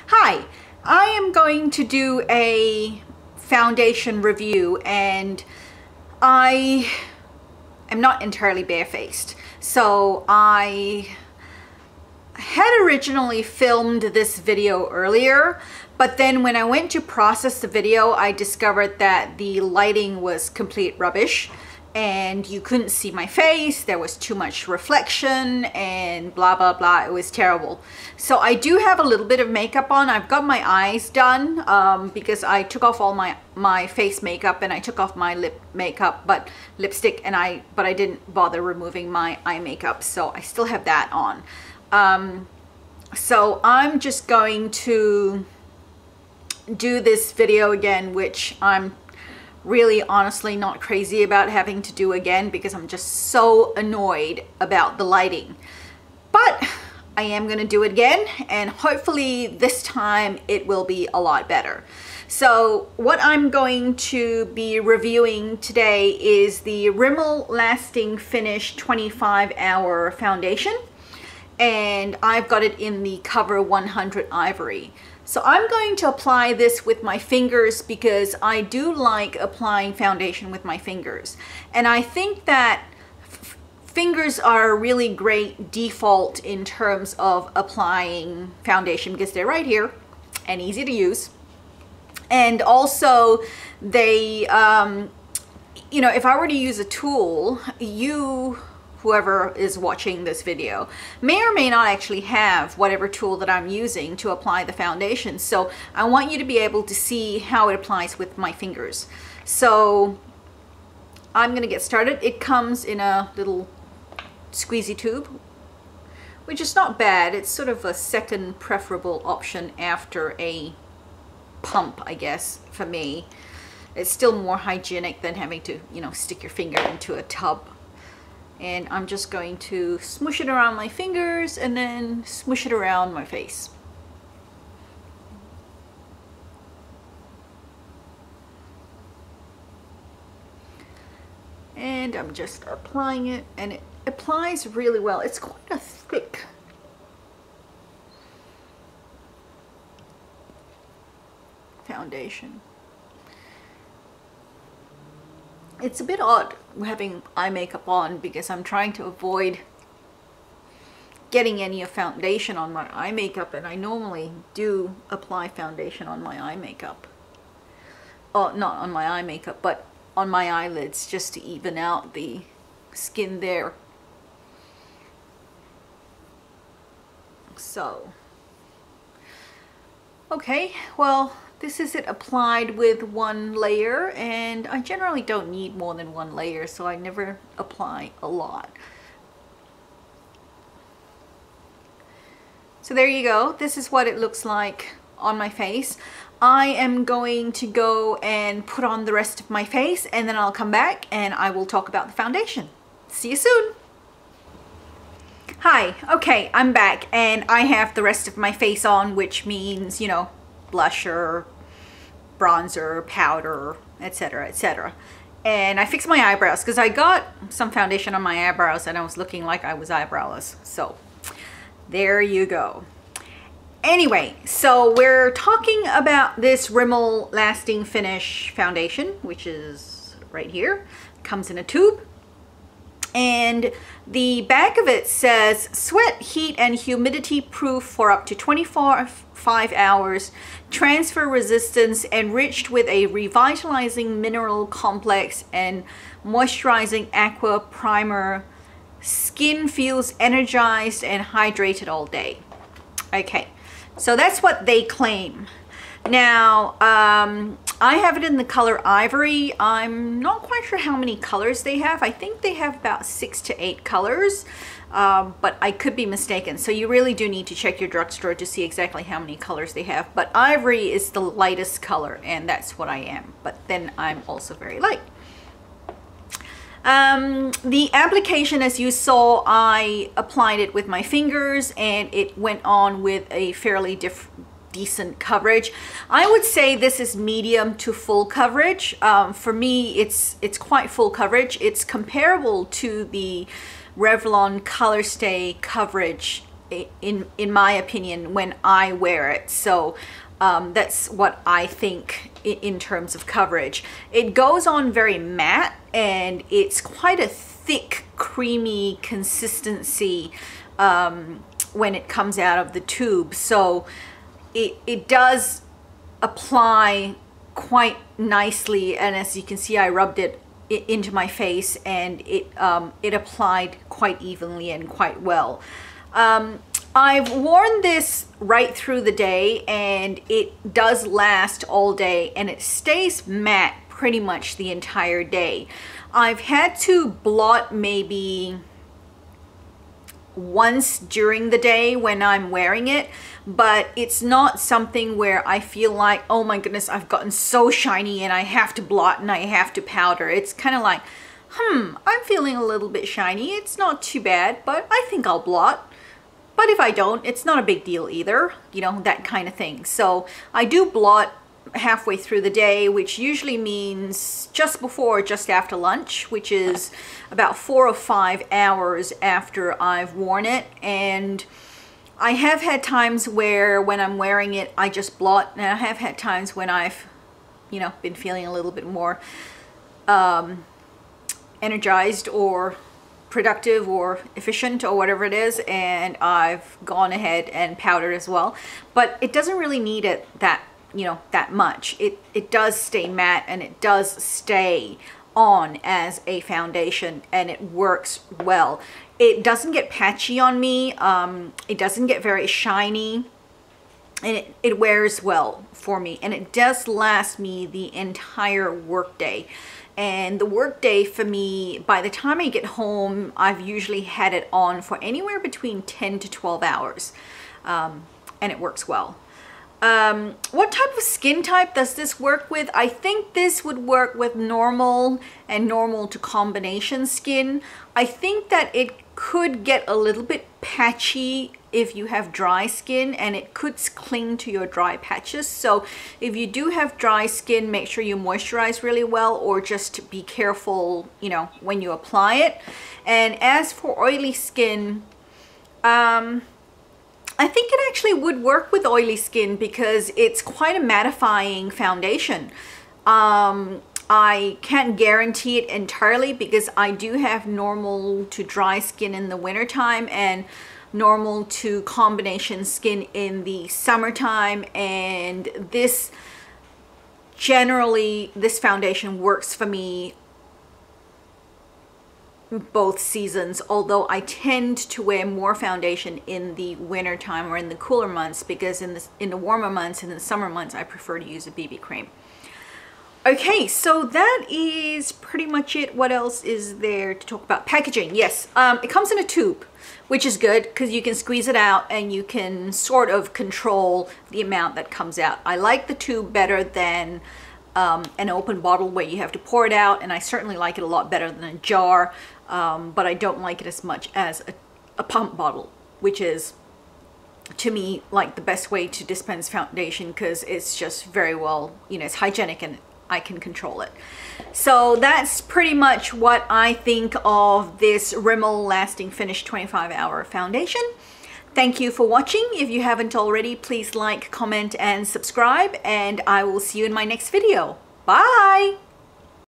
Hi, I am going to do a foundation review and I am not entirely barefaced. So I had originally filmed this video earlier, but then when I went to process the video, I discovered that the lighting was complete rubbish and you couldn't see my face. There was too much reflection and blah blah blah. It was terrible. So I do have a little bit of makeup on. I've got my eyes done because I took off all my face makeup and I took off my lip makeup, but lipstick, and I didn't bother removing my eye makeup, so I still have that on. So I'm just going to do this video again, which I'm really honestly not crazy about having to do again because I'm just so annoyed about the lighting. But I am going to do it again, and hopefully this time it will be a lot better. So what I'm going to be reviewing today is the Rimmel Lasting Finish 25-hour foundation, and I've got it in the Cover 100 Ivory. So I'm going to apply this with my fingers because I do like applying foundation with my fingers. And I think that fingers are a really great default in terms of applying foundation because they're right here and easy to use. And also they, you know, if I were to use a tool, whoever is watching this video may or may not actually have whatever tool that I'm using to apply the foundation. So I want you to be able to see how it applies with my fingers. So I'm going to get started. It comes in a little squeezy tube, which is not bad. It's sort of a second preferable option after a pump, I guess, for me. It's still more hygienic than having to, you know, stick your finger into a tub. And I'm just going to smoosh it around my fingers and then smoosh it around my face. And I'm just applying it, and it applies really well. It's quite a thick foundation. It's a bit odd having eye makeup on because I'm trying to avoid getting any foundation on my eye makeup, and I normally do apply foundation on my eye makeup. Oh, not on my eye makeup, but on my eyelids, just to even out the skin there. So, okay, well, this is it applied with one layer, and I generally don't need more than one layer, so I never apply a lot. So there you go. This is what it looks like on my face. I am going to go and put on the rest of my face, and then I'll come back and I will talk about the foundation. See you soon. Hi, okay, I'm back and I have the rest of my face on, which means, you know, blusher, bronzer, powder, etc., etc. And I fixed my eyebrows because I got some foundation on my eyebrows and I was looking like I was eyebrowless. So there you go. Anyway, so we're talking about this Rimmel Lasting Finish foundation, which is right here. It comes in a tube. And the back of it says sweat, heat, and humidity proof for up to 25 hours, transfer resistance, enriched with a revitalizing mineral complex and moisturizing aqua primer. Skin feels energized and hydrated all day. Okay, so that's what they claim. Now, I have it in the color Ivory. I'm not quite sure how many colors they have. I think they have about 6 to 8 colors, but I could be mistaken. So you really do need to check your drugstore to see exactly how many colors they have. But Ivory is the lightest color, and that's what I am. But then I'm also very light. The application, as you saw, I applied it with my fingers, and it went on with a fairly decent coverage. I would say this is medium to full coverage. For me, it's quite full coverage. It's comparable to the Revlon Color Stay coverage in my opinion, when I wear it. So that's what I think in terms of coverage. It goes on very matte, and it's quite a thick, creamy consistency when it comes out of the tube. So it does apply quite nicely, and as you can see, I rubbed it into my face, and it applied quite evenly and quite well. I've worn this right through the day, and it does last all day, and it stays matte pretty much the entire day. I've had to blot maybe once during the day when I'm wearing it, but it's not something where I feel like, oh my goodness, I've gotten so shiny and I have to blot and I have to powder. It's kind of like, I'm feeling a little bit shiny. It's not too bad, but I think I'll blot. But if I don't, it's not a big deal either, you know, that kind of thing. So I do blot halfway through the day, which usually means just before or just after lunch, which is about 4 or 5 hours after I've worn it. And I have had times where when I'm wearing it, I just blot, and I have had times when I've, you know, been feeling a little bit more energized or productive or efficient or whatever it is, and I've gone ahead and powdered as well. But it doesn't really need it that, you know, that much. It does stay matte, and it does stay on as a foundation, and it works well. It doesn't get patchy on me. It doesn't get very shiny, and it wears well for me, and it does last me the entire workday. And the workday for me, by the time I get home, I've usually had it on for anywhere between 10 to 12 hours, and it works well. What type of skin type does this work with? I think this would work with normal and normal to combination skin. I think that it could get a little bit patchy if you have dry skin, and it could cling to your dry patches. So if you do have dry skin, make sure you moisturize really well, or just be careful, you know, when you apply it. And as for oily skin, I think it actually would work with oily skin because it's quite a mattifying foundation. I can't guarantee it entirely because I do have normal to dry skin in the wintertime and normal to combination skin in the summertime, and this foundation works for me both seasons, although I tend to wear more foundation in the winter time or in the cooler months, because in the warmer months, in the summer months, I prefer to use a BB cream. Okay, so that is pretty much it. What else is there to talk about? Packaging, yes. It comes in a tube, which is good because you can squeeze it out and you can sort of control the amount that comes out. I like the tube better than an open bottle where you have to pour it out, and I certainly like it a lot better than a jar, but I don't like it as much as a pump bottle, which is, to me, like the best way to dispense foundation because it's just very well, you know, it's hygienic and I can control it. So that's pretty much what I think of this Rimmel Lasting Finish 25-hour foundation. Thank you for watching. If you haven't already, please like, comment, and subscribe, and I will see you in my next video. Bye!